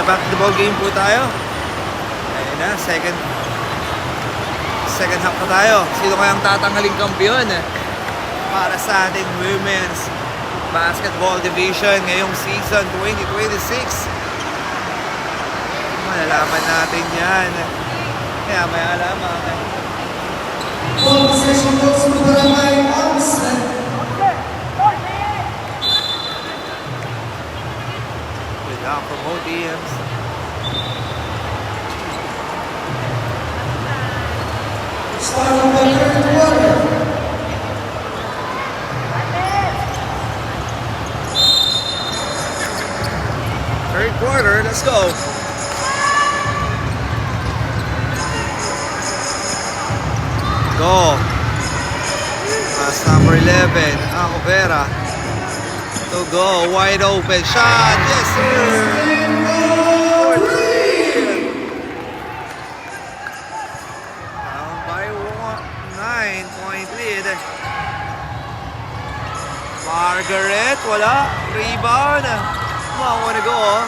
back to the ball game po tayo. Ayun na, second half na tayo. Sino kayang tatanghaling kampiyon para sa ating women's basketball division ngayong season 2026? Malalaman natin yan. Kaya may alaman. Ball possession goes to Barangay Armstrong. Without promote EMs. Start of the third quarter. Third quarter, let's go. Go. Pass number 11, Vera. To go, wide open shot. Yes, sir. 4-3. Down by 9-point lead. Margaret, wala. Rebound. Wanna go.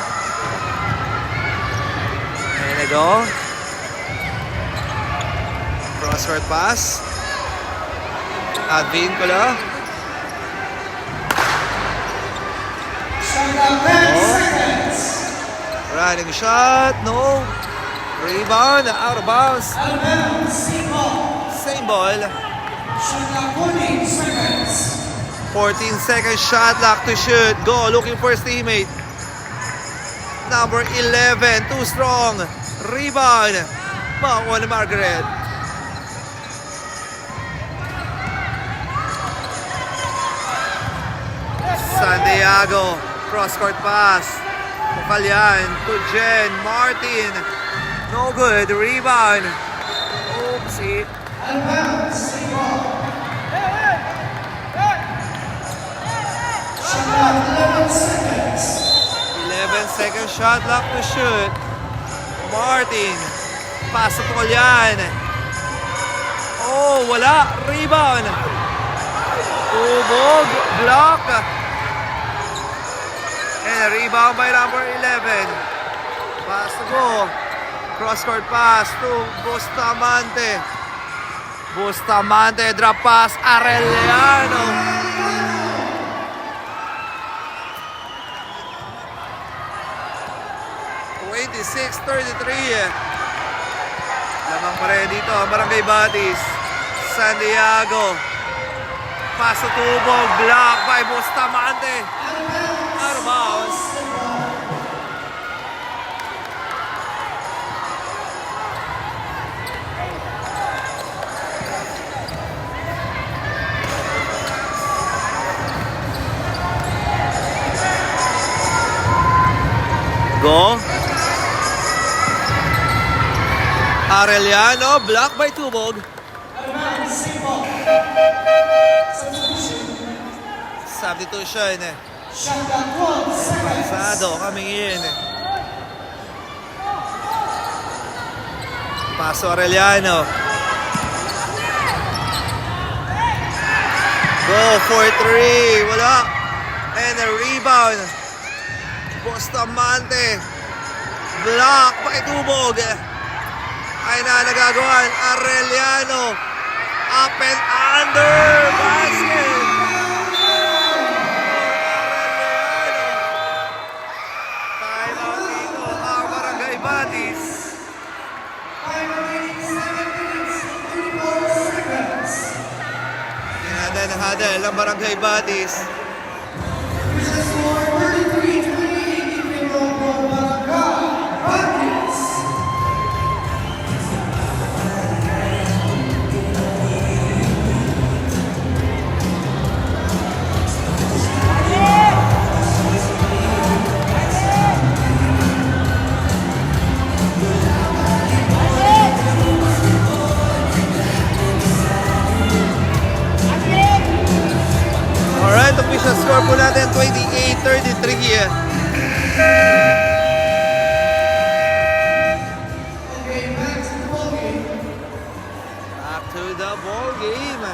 There they go. Crosscourt pass. Advin pala. Running shot, no. Rebound, out of bounds. Same ball. 14 seconds shot clock to shoot. Go, looking for his teammate. Number 11, too strong. Rebound. Makuha ni Margaret. Santiago, cross-court pass. Mukalyan to Jen. Martin. No good. Rebound. Oopsie. 11-second shot clock to shoot. Martin. Pass to Mukalyan. Oh, wala. Rebound. Tubog. Block. And a rebound by number 11. Pass to go. Cross-court pass to Bustamante. Bustamante, drop pass. Arellano. Lamang pa rin dito ang Barangay Batis. Santiago. Pass to Tubog. Block by Bustamante. Out of bounds. Go. Arellano, blocked by Tubog. Substitution. Pasado coming in. Paso Arellano. Go for 3. Wala. And a rebound. Bustamante. Block by Tubog. Ay na nagagawan. Arellano. Up and under. Basket. Time out dito ang Barangay Batis. Hinada ng hadal ang Barangay Batis. Alright, official score po natin 28-33. Back to the ball game.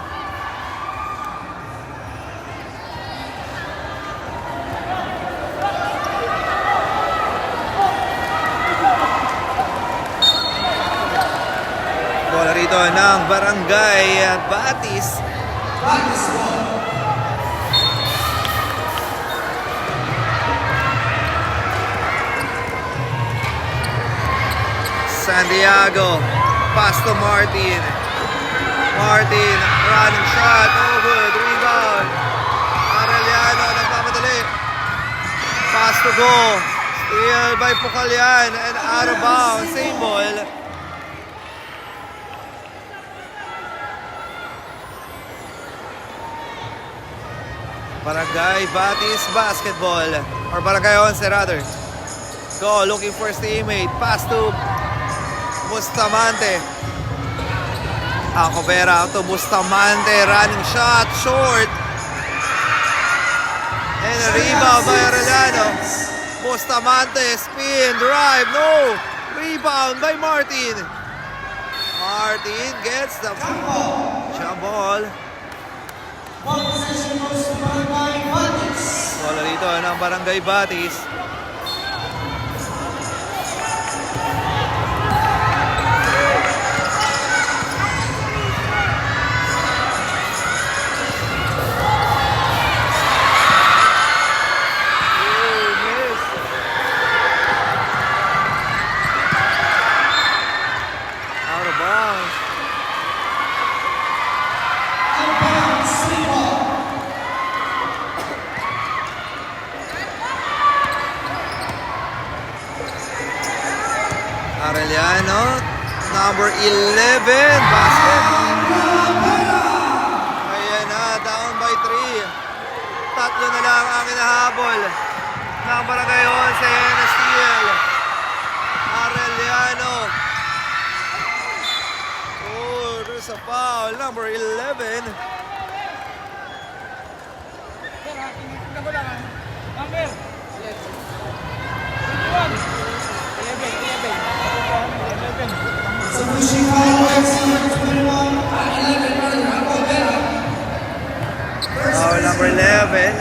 ng Barangay Batis. Batis ball. Santiago, pass to Martin. Martin, running shot, no good, rebound. Arellano, nagpapadali. Pass to go. Steal by Pucalyan and out of bounds. Same ball. Barangay Batis basketball. Or Barangay 11 rather. Go, looking for his teammate. Pass to Bustamante. Acobera to Bustamante. Running shot, short. And a rebound by Arellano. Bustamante, spin, drive, no. Rebound by Martin. Martin gets the jump ball. One possession goes to Barangay Batis. Bola dito ng Barangay Batis. Out of bounds. Outbound, free ball. Arellano, number 11, basket. Ayan na, down by 3. Tatlo na lang ang inahabol ng Barangay 11 na steal. Arellano. Oh, there's a foul, number 11. Submission foul against number 21, 11 rather, Acobera. Foul number 11.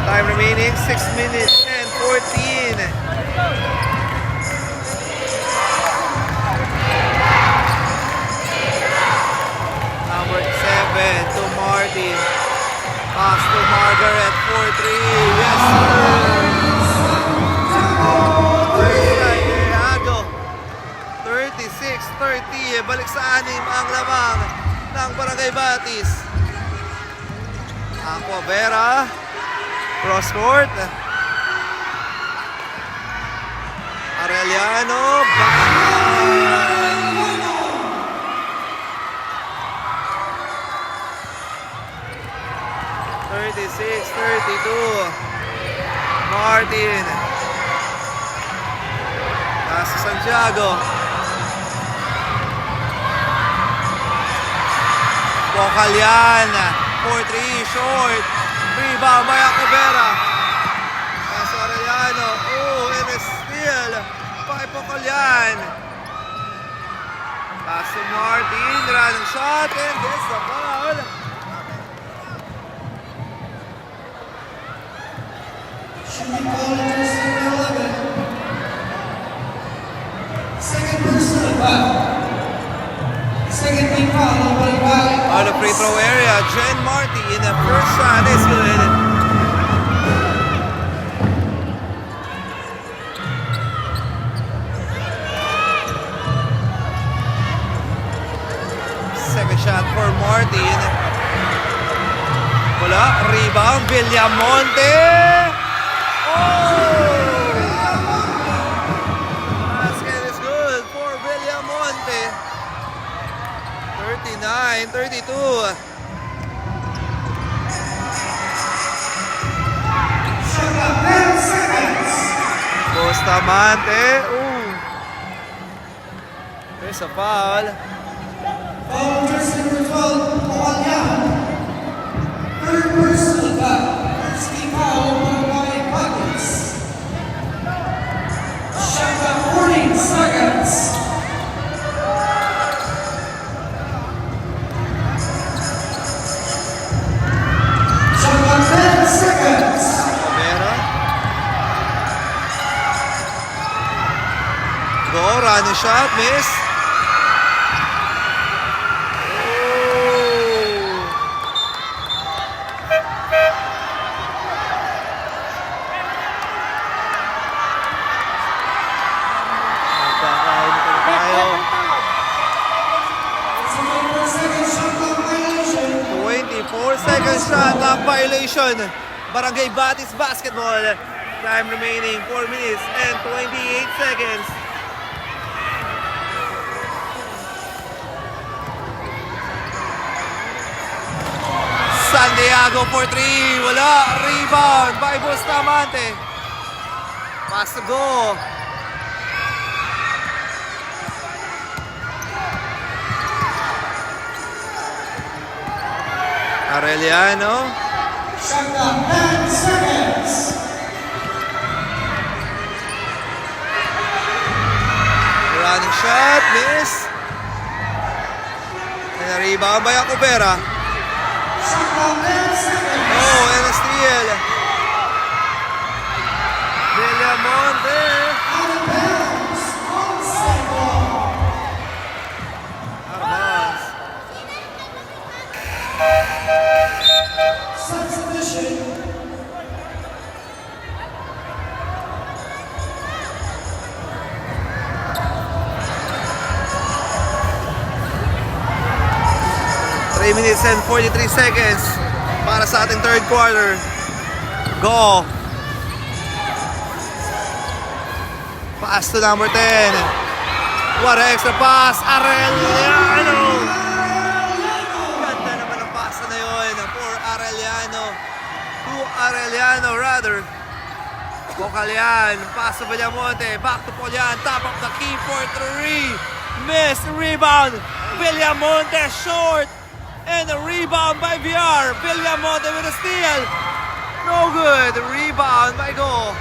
Time remaining 6 minutes and 14. Number 7 to Martin. Pass to Margaret for 3. Yes, sir. 36-30. Balik sa 6 ang lamang ng Barangay Batis. Acobera. Cross court. Arellano. Bang! 36-32. Martin. Nasa Santiago. Pucalyan. 4-3. Short. Rebound by Acobera. Nasa Arellano. Oh, and a steal by Pucalyan. Pass to Martin. Running shot and gets the foul. Shooting foul against number 11. Second personal foul. Second team foul on Barangay. On the free throw area, Jen Martin in the first shot is good. Second shot for Martin. Wala, rebound, Villamonte. Oh! Basket is good for Villamonte. 39-32. Shot clock 10 seconds. Bustamante. Ooh. There's a foul. Foul against number 12, Pucalyan. Third personal foul. First team foul on Barangay Batis. Shot clock 14 seconds. Shot clock 10 seconds. Acobera. Go, running shot, miss. second shot, lock violation. Barangay Batis basketball. Time remaining 4 minutes and 28 seconds. Santiago for 3. Wala. Rebound by Bustamante. Pass to go. Arellano. Shot clock 10 seconds. Running shot. Miss. And a rebound by Acubera. Shot clock 10 seconds. Oh, and a steal. Villamonte. Out of bounds. Onside ball. Out of bounds. Substitution. Three minutes and 43 seconds para sa ating third quarter. Go. Pass to number 10. What extra pass? Arellano. Ganda naman ang pass na yun for Arellano. To Arellano rather. Pocalian. Pass to Villamonte. Back to Polian. Top of the key for 3. Miss. Rebound. Villamonte short. And a rebound by VR. Villamonte with a steal. No good. Rebound by Go.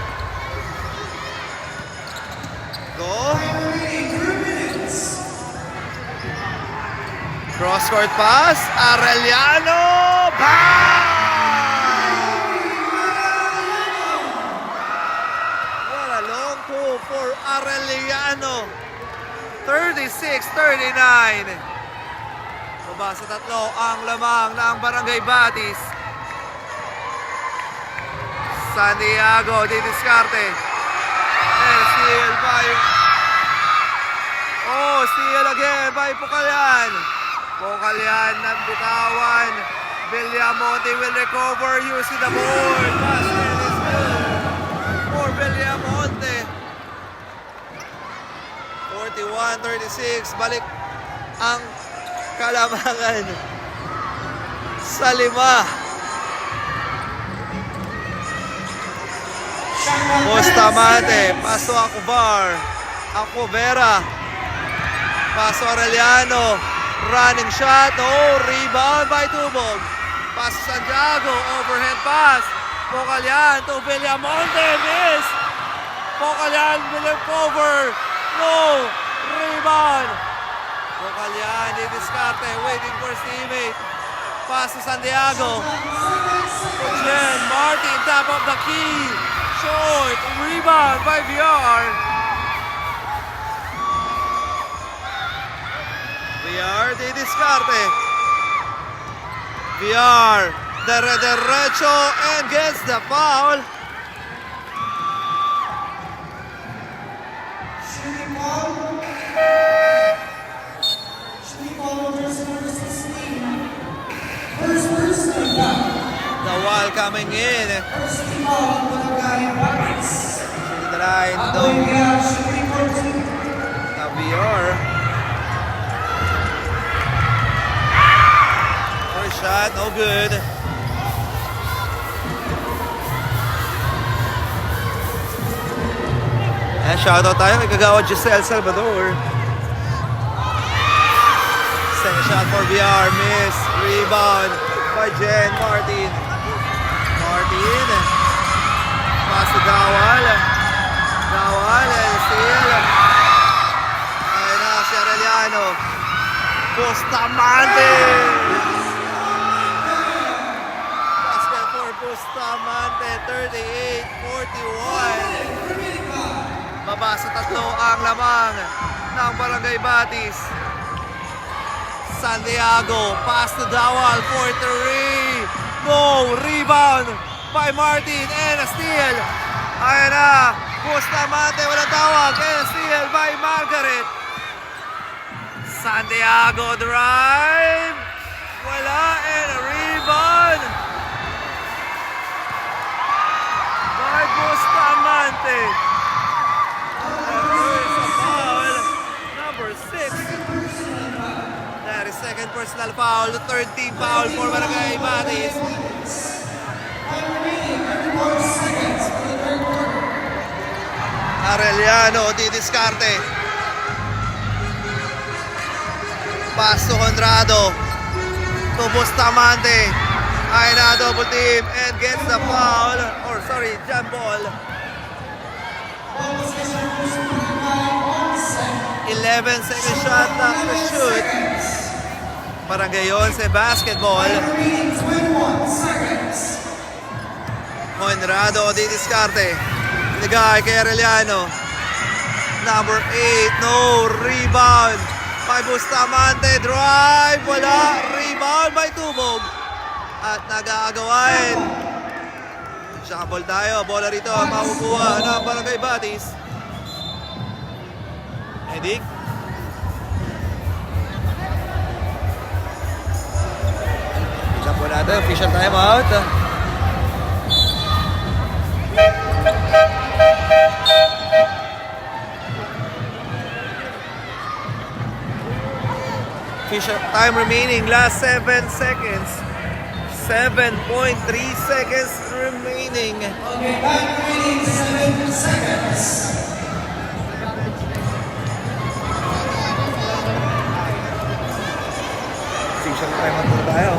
Go. Remaining 2 minutes. Cross court pass. Arellano. Bang! What a long pull for Arellano. 36-39. Baba sa tatlo ang lamang ng Barangay Batis. Santiago di diskarte. And steal by... Oh, steal again by Pocalian. Pocalian ng bitawan. Villamonte will recover using the board. Basket is good for Villamonte. 41-36. Balik ang kalamangan sa 5. Bustamante, paso Acubera, paso Arellano, running shot, oh, rebound by Tubog, paso Santiago, overhead pass, Pocalian to Villamonte, miss, Pocalian will recover, no, rebound, Pocalian, di diskarte, waiting for his teammate, pass to Santiago, Jen Martin, top of the key, short, rebound by VR. VR de diskarte. VR, derecho and gets the foul. Shooting ball. Shooting ball versus number 16. First personal foul. The wall coming in. First team ball, Barangay Batis. The line, Apoy though. shooting for 2. Now VR. First shot, no good. And shoutout tayo kay Kagawad Giselle Salvador. Second shot for VR, miss. Rebound by Jen Martin. Martin. Pass to Dawal. Dawal and steal. Ayun na si Arellano. Bustamante. Basket for Bustamante. 38-41. Baba sa tatlo ang lamang ng Barangay Batis. Santiago, pass to Dawal for 3. No, rebound by Martin and a steal. Ayan na, Bustamante, walang tawag, and a steal by Margaret. Santiago drive, wala, and a rebound. third team foul for Barangay Batis. Time remaining 34 seconds for the third quarter. Arellano, didiskarte. Pass to Conrado. To Bustamante. Ay na, double team and gets the foul. Or sorry, jump ball. Ball possession first Barangay 1 second. 11-second shot clock to shoot. Barangay 11 basketball. Time remaining 21 seconds. Conrado, didiskarte. Ligay kay Arellano. Number 8, no. Rebound by Bustamante. Drive, wala. Rebound by Tubog. At nag-aagawain. Shuffle tayo. Bola rito. Makukuha ng Barangay Batis. Edik. Isa po natin. Official timeout. Official time remaining. Last 7 seconds. 7.3 seconds remaining. Okay, time remaining 7 seconds. Official timeout po tayo.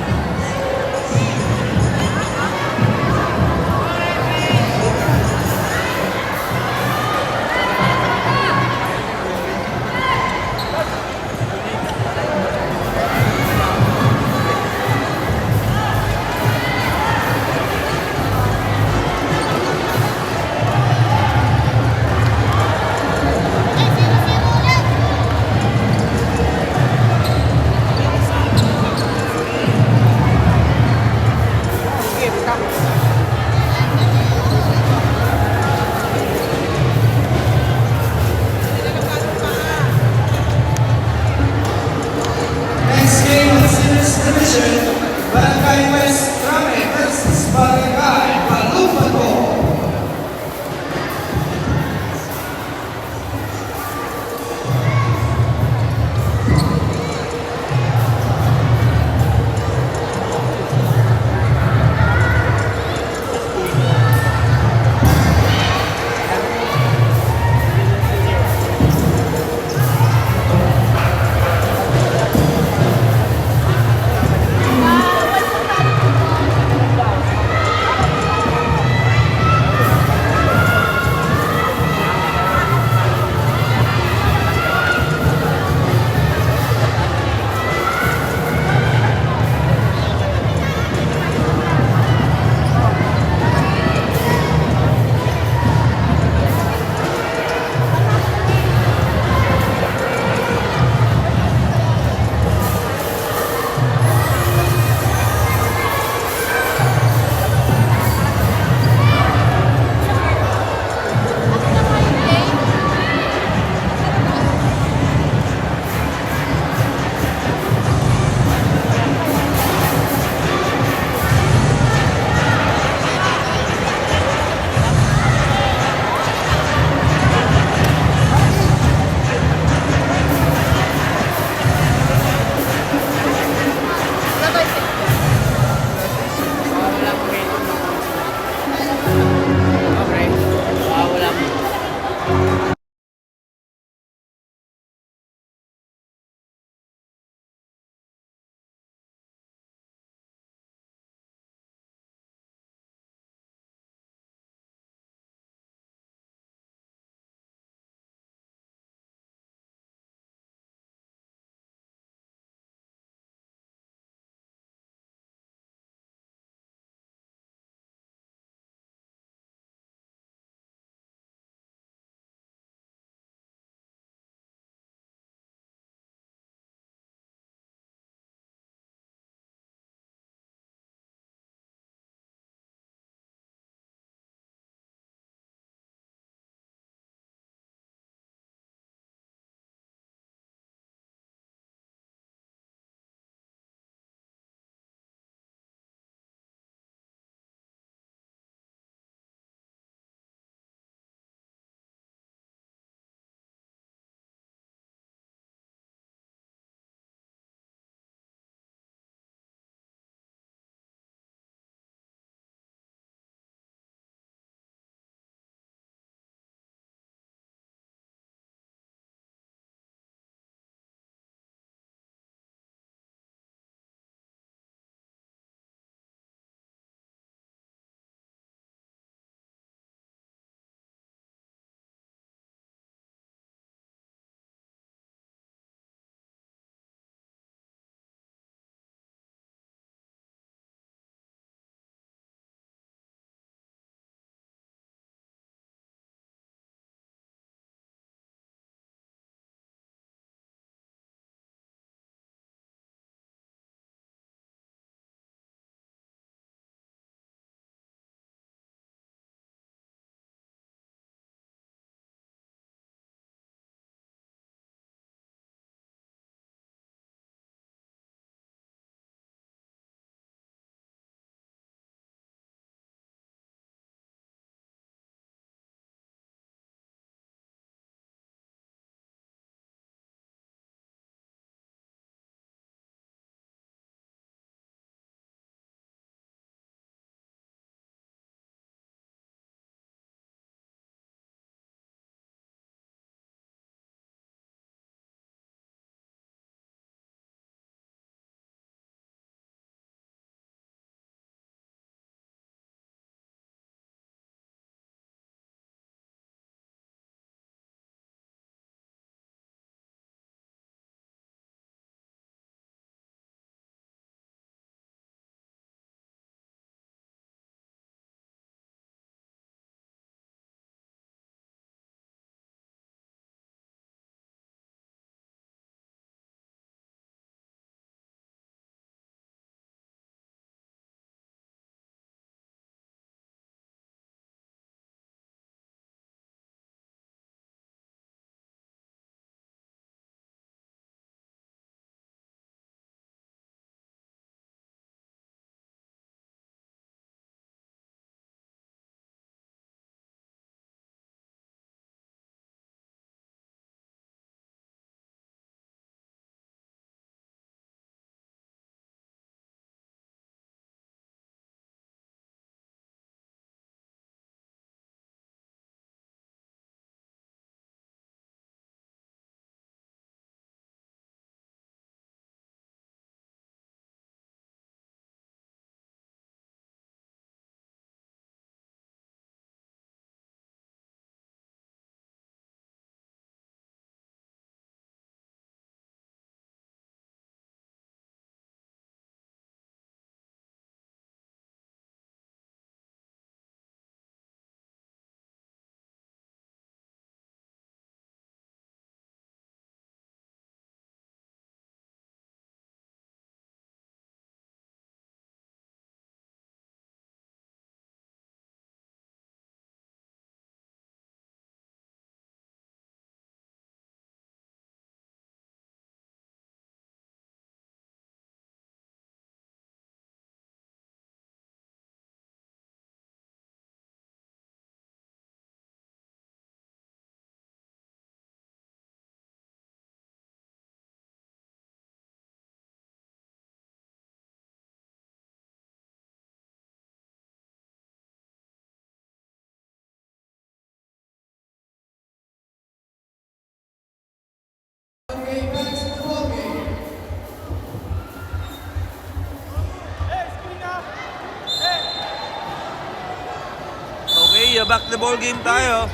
back to the ball game tayo.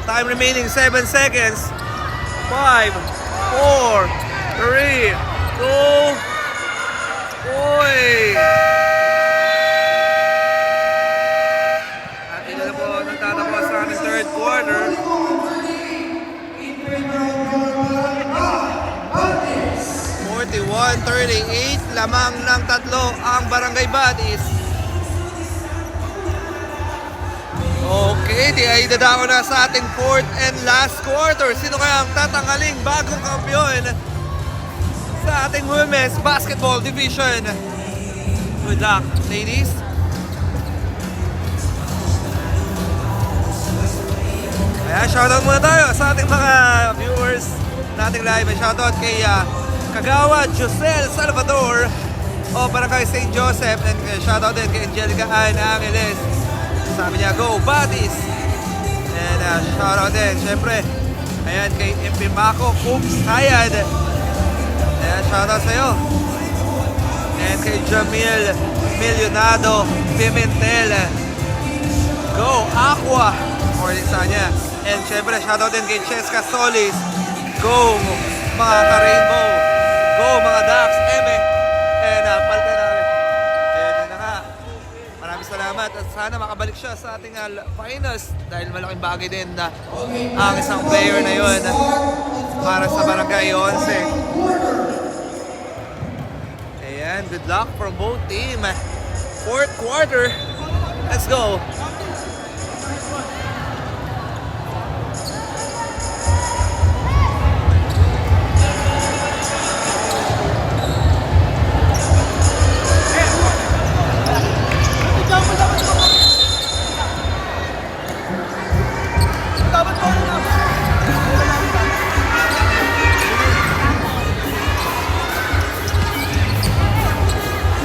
Time remaining 7 seconds. 5, 4, 3, 2, Uy! At ito na po nagtatapos sa aming third quarter. 41-38, lamang ng tatlo ang Barangay Batis. Okay, di ay dadao na sa ating fourth and last quarter. Sino kaya ang tatanghaling bagong kampiyon sa ating women's basketball division? Good luck, ladies. Kaya shoutout muna tayo sa ating mga viewers nating live. Shoutout kay Kagawa Josel Salvador o Barangay St. Joseph, and shoutout din kay Angelica Ana Angeles. Sabi niya, go Batis! And shoutout din, syempre, ayan kay MP Mako Coops Hayad. Ayan, shoutout sa'yo. And kay Jamil Millonado Pimentel. Go Aqua! Morning sa kanya. And syempre, shoutout din kay Cheska Solis. Go mga ka-rainbow! Go mga Dax! Eme! And palta namin. Ayan, yun na nga. Maraming salamat at sana makabalik siya sa ating finals dahil malaking bagay din na ang isang player na yun para sa Barangay 11. Ayan, good luck from both team. Fourth quarter. Let's go.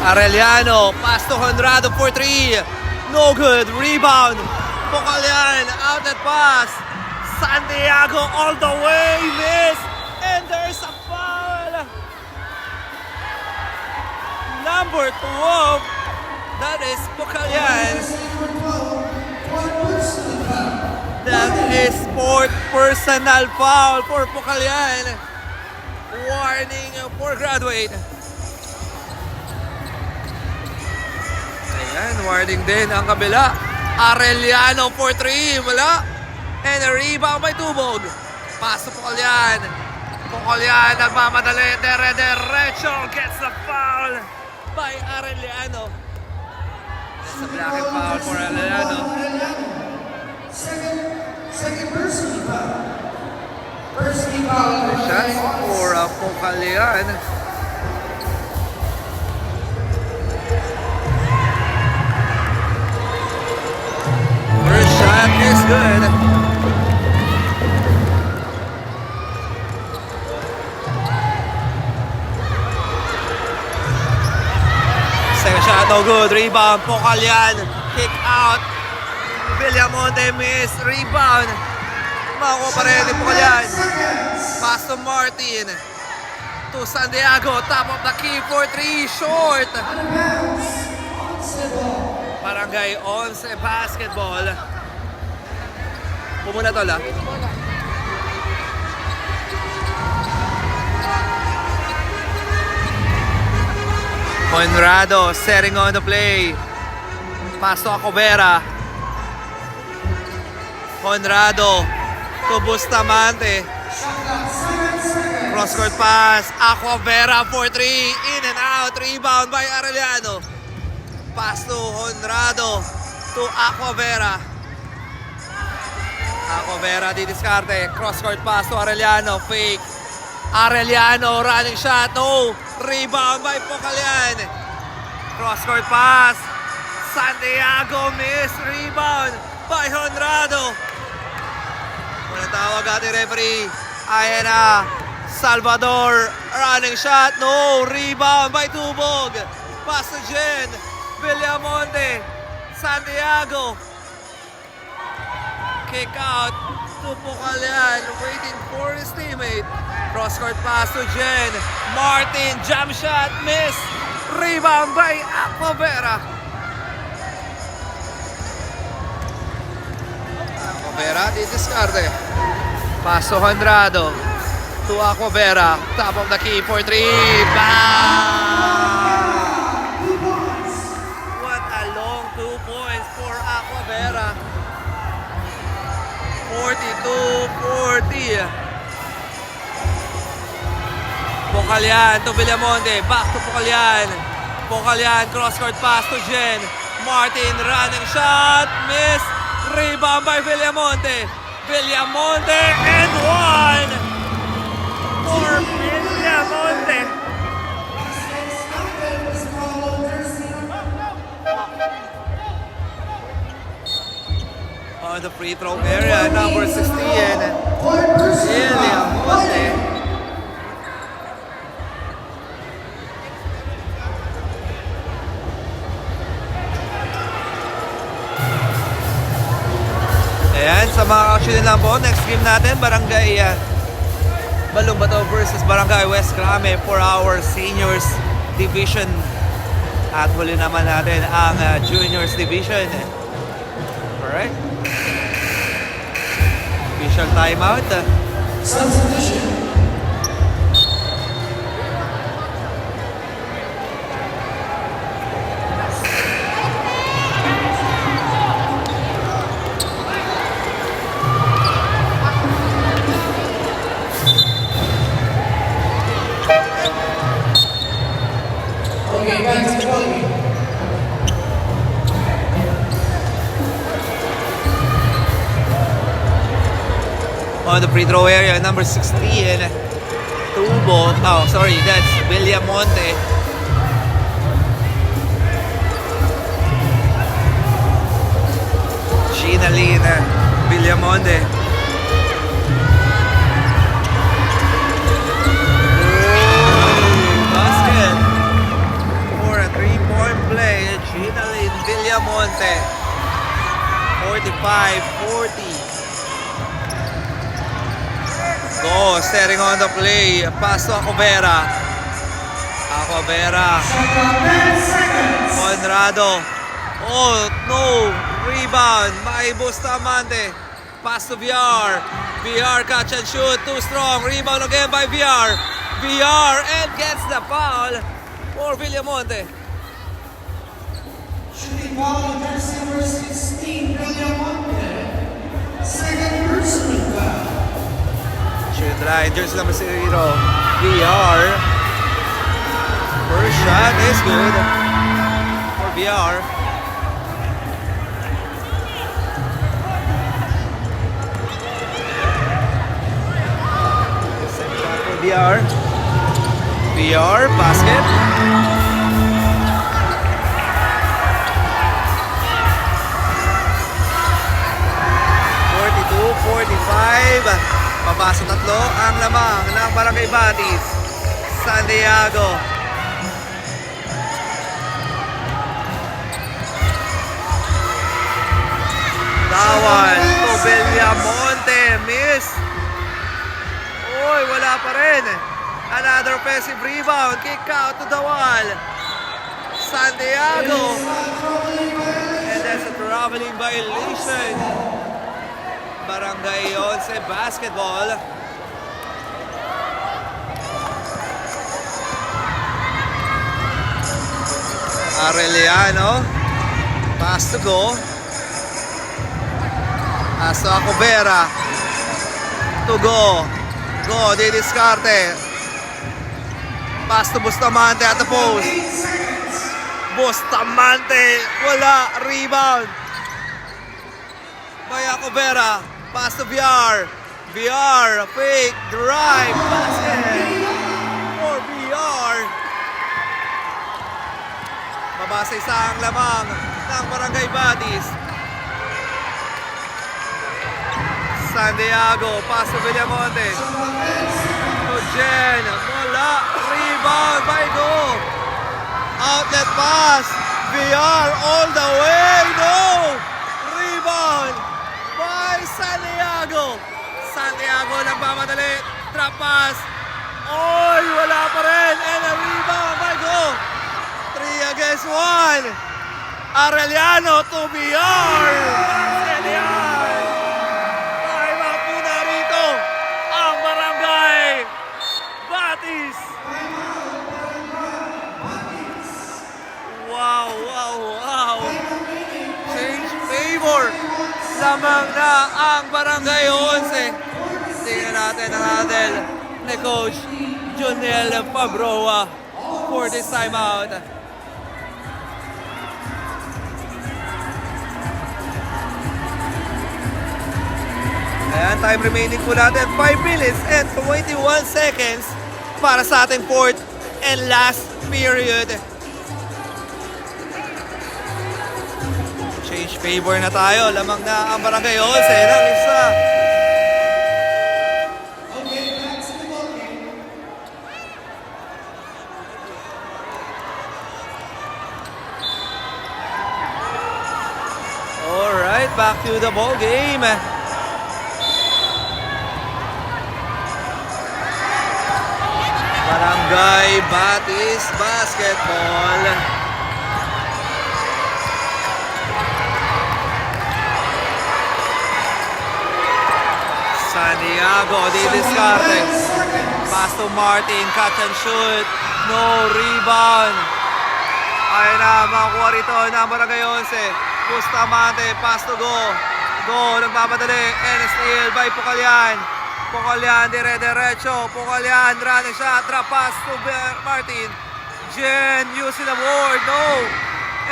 Arellano, pass to Honrado for 3. No good. Rebound. Pocalian, outlet pass. Santiago all the way. Miss. And there's a foul. Number 12. That is Pocalian. That is fourth personal foul for Pocalian. Warning for graduate. Ayan, warning din ang kabila. Arellano for 3, wala. And a rebound by Tubog. Pass to Pocalian. Pocalian nagmamadali. Derecho gets the foul by Arellano. That's a blocking foul for Arellano. Second personal foul. Personal foul. Shot for Pocalian. First shot is good. Second shot, no good. Rebound, Pocalian. Kick out. Villamonte miss. Rebound. Mako pa rin ni Pocalian. Pass to Martin. To Santiago. Top of the key for 3. Short. Barangay 11 basketball. Pumuna tol ah. Honrado setting on the play. Pass to Acovera. Honrado to Bustamante. Cross court pass. Acovera for 3. In and out. Rebound by Arellano. Pass to Honrado to Acovera. Acovera di diskarte. Cross court pass to Arellano. Fake. Arellano running shot. No. Rebound by Pocalian. Cross court pass. Santiago miss. Rebound by Honrado. Walang tawag ating referee. Ayan na. Salvador running shot. No. Rebound by Tubog. Pass to Jen. Villamonte, Santiago, kick out to Pocalian, waiting for his teammate. Cross court pass to Jen. Martin, jump shot, miss. Rebound by Acovera. Aquavera, di diskarte. Paso Honrado to Aquavera. Top of the key for 3. Bang! What a long 2 points for Aquavera. 42-40. Pocalian to Villamonte. Back to Pocalian. Pocalian, cross-court pass to Jen. Martin, running shot. Miss. Rebound by Villamonte. Villamonte and 1 for Villamonte. On the free throw area, number 16, Villamonte. Ayan, sa mga action lang po, next game natin, Barangay Balumbato versus Barangay West Crame for our seniors division. At huli naman natin ang juniors division. Alright. Official timeout. Substitution. Okay, back to Chloe. On the free throw area, number 16, Tubo. Oh, sorry, that's Villamonte. Ginaline Villamonte. Basket for a 3-point play. Ginaline Villamonte. 45-40. Go, setting on the play. Pass to Aquavera. Aquavera. Conrado. Oh, no. Rebound. By Bustamante. Pass to VR. VR catch and shoot. Too strong. Rebound again by VR. VR and gets the foul for Villamonte. Shooting foul on jersey number 16, Villamonte. Second personal foul. Shoot line, jersey number 0, VR. First shot is good for VR. Second shot for VR. VR, basket. Papasa tatlo ang lamang ng Barangay Batis, Santiago. Tawan to Villamonte, miss. Uy, wala pa rin. Another offensive rebound, kick out to the wall. Santiago. And that's a traveling violation. Barangay 11 basketball. Arellano. Pass to go. Pass to Aquavera. To go. Go, di diskarte. Pass to Bustamante at the post. Bustamante. Wala. Rebound by Aquavera. Pass to VR. VR, fake, drive, basket for VR. Mabasa isang lamang ng Barangay Batis. Santiago, pass to Villamonte. To Jen, wala, rebound by Go. Outlet pass, VR all the way, no! Rebound by Santiago. Santiago nagmamadali. Trap pass. Oy, wala pa rin. And a rebound by Go. 3 against 1. Arellano to VR. Arellano. Wow. Change favor. Lamang na ang Barangay 11. Tingnan natin ang handle ni Coach Jonel Fabroa for this timeout. Ayan, time remaining po natin 5 minutes and 21 seconds para sa ating fourth and last period. Change favor na tayo. Lamang na ang Barangay 11 ng isa. Okay, back to the ball game. Alright, back to the ball game. Barangay Batis Basketball. Santiago di diskarte. Pass to Martin, catch and shoot. No rebound. Ay na, makakuha rito ng Barangay 11. Bustamante, pass to go. Go, nagmamadali. And steal by Pucalyan. Pucalyan, dire-derecho. Pucalyan, running shot. Drop pass to Martin. Jen using the board. No.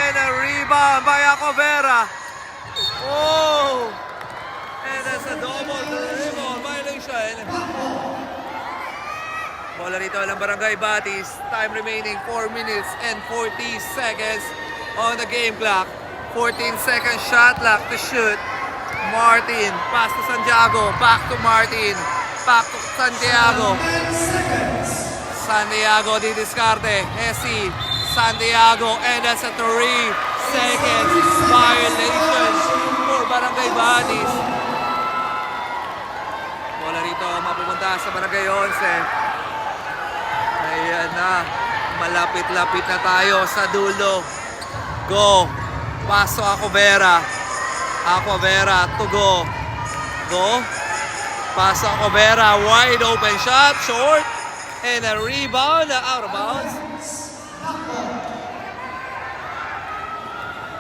And a rebound by Acovera. Oh. And that's a double dribble violation. Bola rito ng Barangay Batis. Time remaining 4 minutes and 40 seconds on the game clock. 14-second shot clock to shoot. Martin, pass to Santiago. Back to Martin. Back to Santiago. 10 seconds. Santiago di diskarte. Hesi. Santiago. And that's a 3 seconds violation for Barangay Batis. Bola rito mapupunta sa Barangay 11. Ayan na. Malapit-lapit na tayo sa dulo. Go. Paso Acovera. Acovera to go. Go. Paso Acovera. Wide open shot. Short. And a rebound. Out of bounds.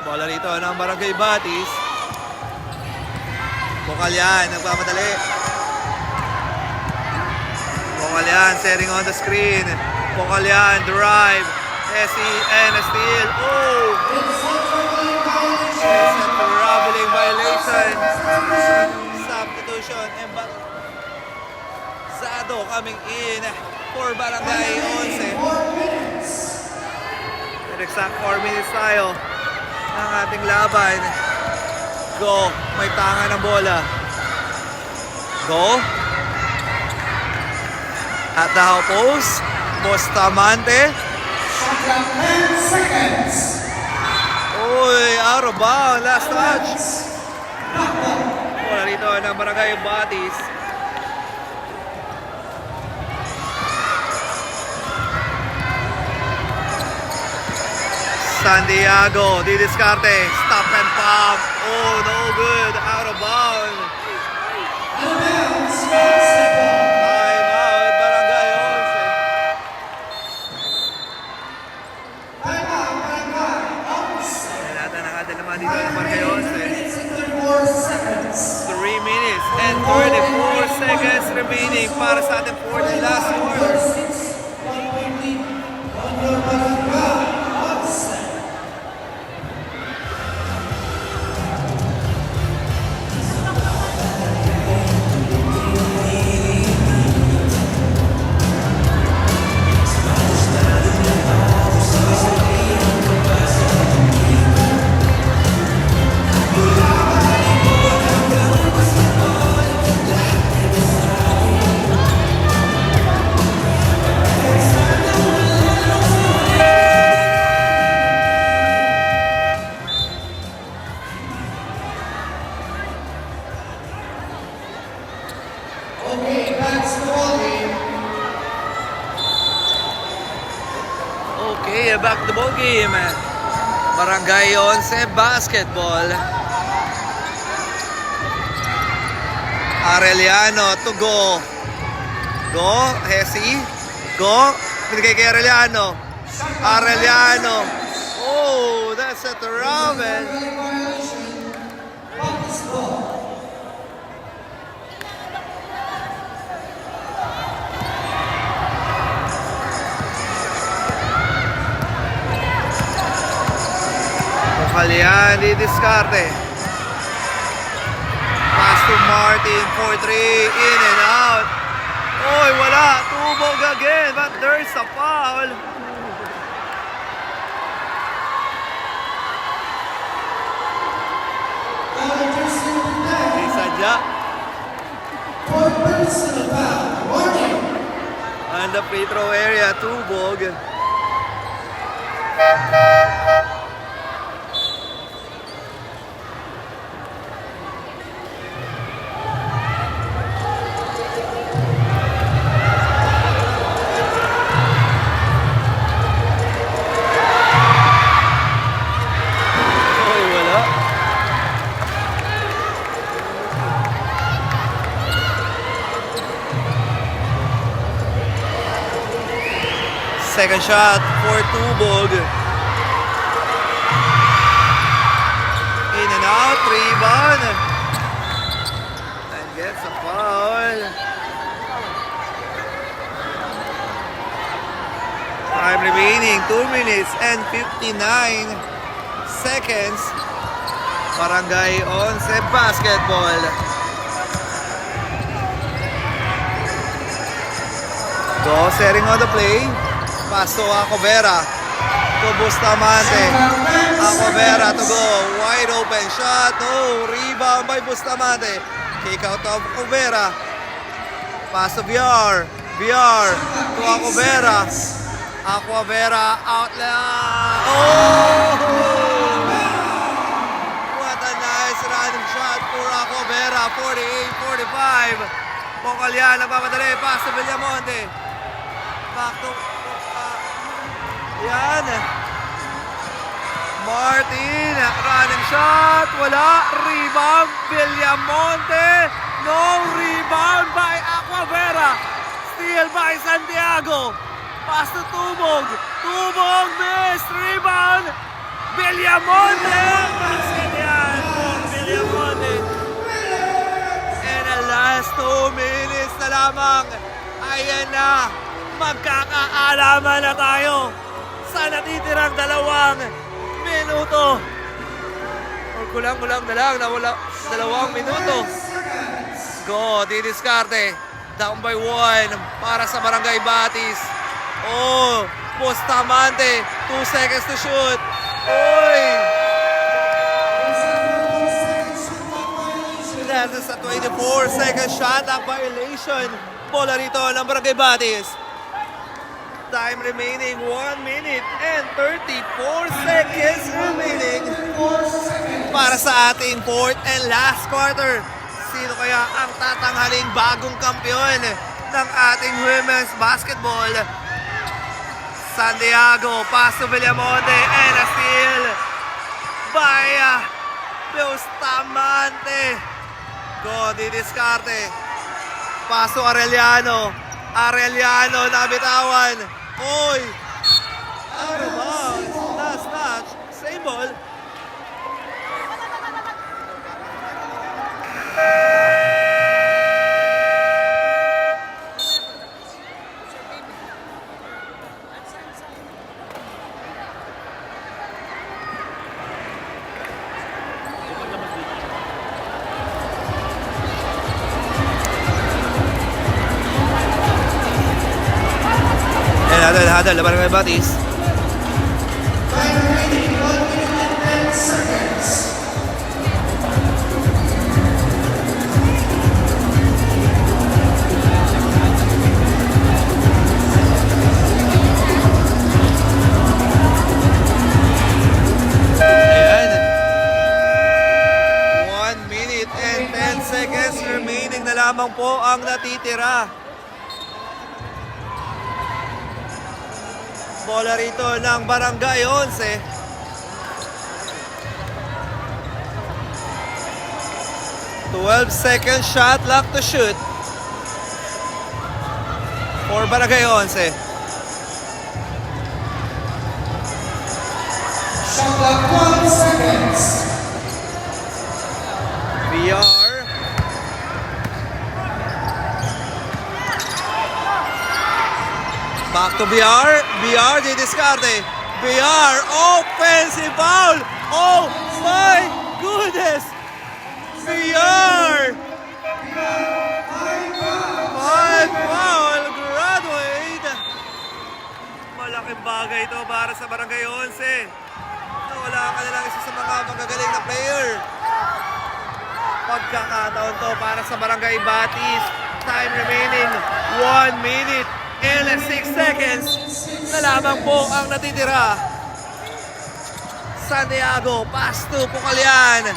Bola rito ng Barangay Batis. Pucalyan. Nagpapadali. Pucalyan setting on the screen. Pucalyan drive. Essie and a steal. Oh! It's a traveling violation. Substitution. And Zado coming in for Barangay 11. 4 minutes. At exact 4 minutes tayo ng ating laban. Go. May tanga ng bola. Go. At the half post, Bustamante. Shot clock 10 seconds. Uy, out of bounds. Last touch. Bola rito ng Barangay Batis. Santiago, di diskarte. Stop and pop. Oh, no good. Out of bounds. Out of bounds. Basketball. Time out, Barangay 11. Time out, Barangay 11. Ayan natin ang ating naman dito ng Barangay 3 minutes and 34 seconds. 3 minutes and 34 seconds remaining para sa ating fourth and last quarter. 1 point lead on your Barangay 11. Okay, back to the ball game. Okay, back to the ball game. Barangay 11 basketball. Arellano to go. Go, Hesi. Go. Binigay kay Arellano. Arellano. Oh, sa travel. Barangay violation. Practice ball. Mukhalyan, di diskarte. Pass to Martin for 3, in and out. Oy, wala. Tubog again, but there's a foul. Foul jersey number 10. Di sadya. Fourth personal foul. Warning. On the free throw area, Tubog. Oy, wala. Second shot for Tubog. In and out, rebound. And gets a foul. Time remaining, 2 minutes and 59 seconds. Barangay 11 basketball. Go, setting on the play. Pass to Acovera. To Bustamante. Acovera to go. Wide open shot. No. Rebound by Bustamante. Kick out of Acovera. Pass to Villar. Villar to Acovera. Acovera outlet. Oh! What a nice running shot for Acovera. 48-45. Mukhalyan nagpapadali. Pass to Villamonte. Back to yan. Martin, running shot. Wala. Rebound. Villamonte. No rebound by Acovera. Steal by Santiago. Pass to Tubog. Tubog missed. Rebound. Villamonte. Basket yan. Villamonte. And the last 2 minutes na lamang. Ayan na. Magkakaalaman na tayo sa natitirang 2 minuto. O kulang-kulang na lang na wala 2 minuto. Go, didiskarte. Down by 1 para sa Barangay Batis. Oh, Bustamante. 2 seconds to shoot. Oy! That is a 24-second shot at violation. Bola rito ng Barangay Batis. Time remaining 1 minute and 34 seconds remaining para sa ating fourth and last quarter. Sino kaya ang tatanghaling bagong kampiyon ng ating women's basketball? Santiago, pass to Villamonte and a steal by Bustamante. Go, didiskarte. Pass to Arellano. Arellano nabitawan. Oy! Out of bounds. Last touch. Same ball. Hadal, laban ng Batis. Time remaining 1 minute and 10 seconds. Ayan. 1 minute and 10 seconds remaining na lamang po ang natitira. Bola rito ng Barangay 11. "12-second shot clock to shoot for Barangay 11. Shot clock 1 seconds. BR. Back to BR. BR, di diskarte. BR, offensive foul. Oh my goodness. BR. Five foul, graduate. Malaking bagay ito para sa Barangay 11. Wala ka nilang isa sa mga magagaling na player. Pagkakataon to para sa Barangay Batis. Time remaining 1 minute and 6 seconds na lamang po ang natitira. Santiago, pass to Pucalian.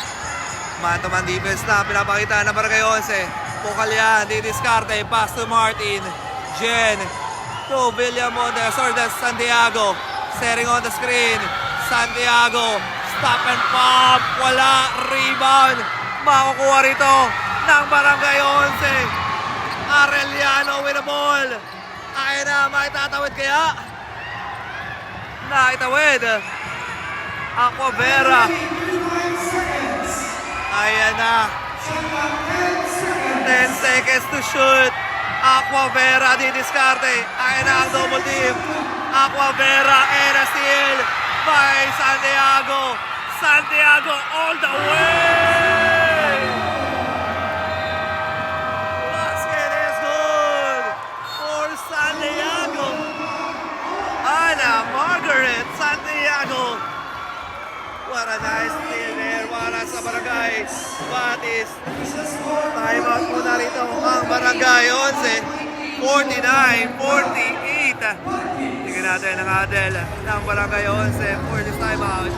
Man-to-man defense na pinapakita ng Barangay 11. Pucalian, didiskarte, pass to Martin. Jen to William Montes, or that's Santiago. Setting on the screen. Santiago, stop and pop. Wala, rebound. Makukuha rito ng Barangay 11. Arellano with the ball. Ayan na, maitatawid kaya? Naitawid. Aquavera. Ayan na. 10 seconds to shoot. Aquavera didiskarte. Ayan na ang double team. Aquavera and a steal by Santiago. Santiago all the way. Basket is good for Santiago. Ana Margaret Santiago. What a nice steal there para sa Barangay Batis. Time out muna rito ang Barangay 11. 49-48. Tingnan natin ang adel ng Barangay 11 for this time out.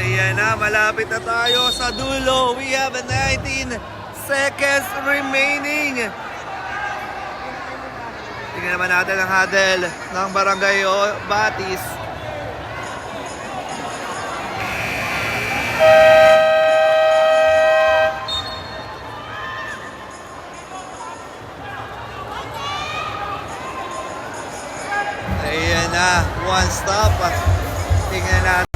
Ayan na, malapit na tayo sa dulo. We have 19 seconds remaining. Tingnan naman natin ang huddle ng Barangay Batis. Ayan na, one stop. Tingnan natin.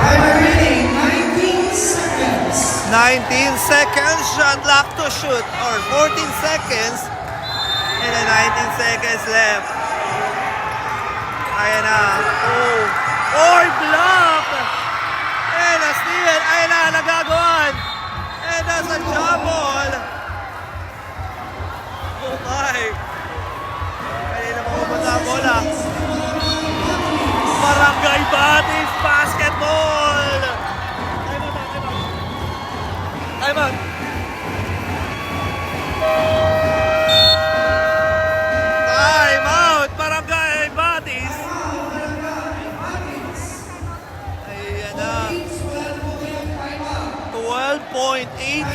Time remaining 19 seconds. 19 seconds, shot clock to shoot, or 14 seconds, and then 19 seconds left. Ayan na, block! And a steal, ayan na, nagagawan. And that's a jump ball. Oh my. Kanina mapupunta ang bola. Barangay Batis Basketball! Time out. Time out, Barangay Batis. Ayan na. 12.8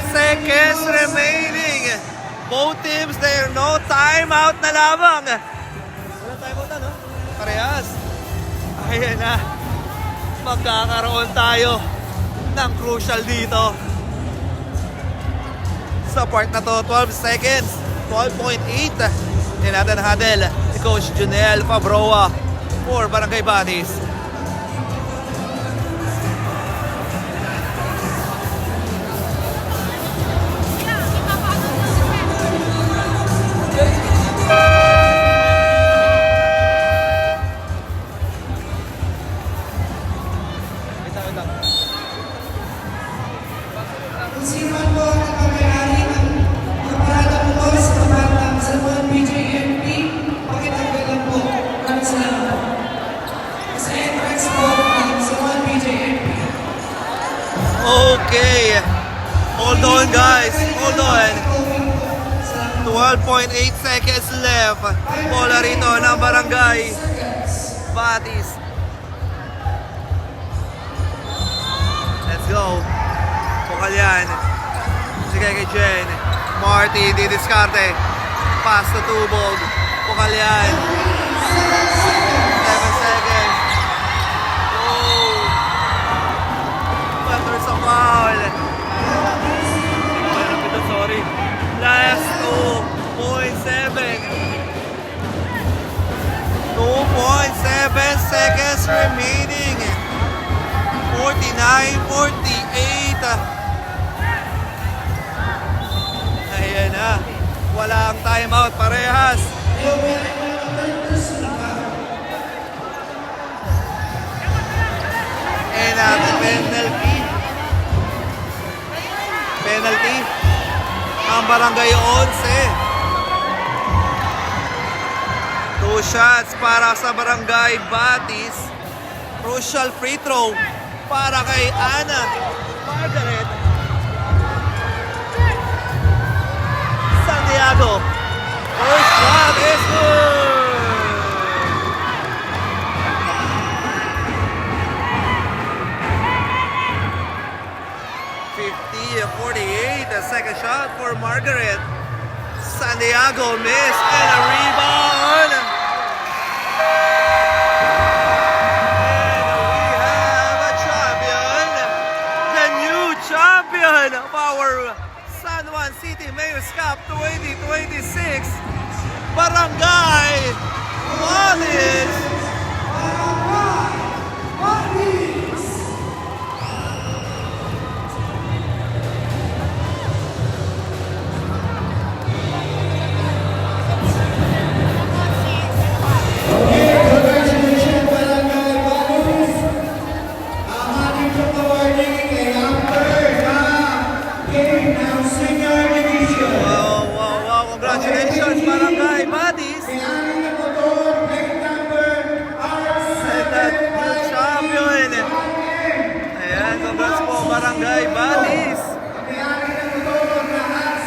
seconds remaining. Both teams there, no timeout na lamang. Wala timeout na, no? Parehas. Ayan na. Magkakaroon tayo ng crucial dito. Sa part na to, 12 seconds, 12.8. Hindi natin huddle si Coach Junel Fabroa for Barangay Batis. Kung sino man po ang nagmamayari ng kaparadang po sa kabatang sa mga BJMP, pakitanggal lang po. Maraming salamat po. Sa entrance po sa mga BJMP. Okay. Hold on, guys. Hold on. 12.8 seconds left. Bola rito ng Barangay Batis. Let's go. Bukal yan. Sige kay Jen. Marty, di diskarte. Pass to Tubog. Bukal yan. 7 seconds. Oh. But there's a foul. Sorry. Last 2.7. 2.7 seconds remaining. 49-48. Ayan na. Walang timeout parehas. And penalty. Penalty. Ang Barangay 11. 2 shots para sa Barangay Batis. Crucial free throw para kay Ana Margaret Santiago. First shot is good. 50-48. The second shot for Margaret Santiago, miss and a rebound. Champion of our San Juan City Mayor's Cup 2026, Barangay Batis. Congratulations, Barangay Batis. Champion. Ayan, congrats po, Barangay Batis.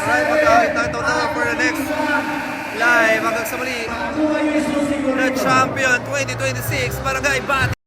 Alright, magkakita tayo for the next live. Hanggang sa muli, the champion 2026, Barangay Batis.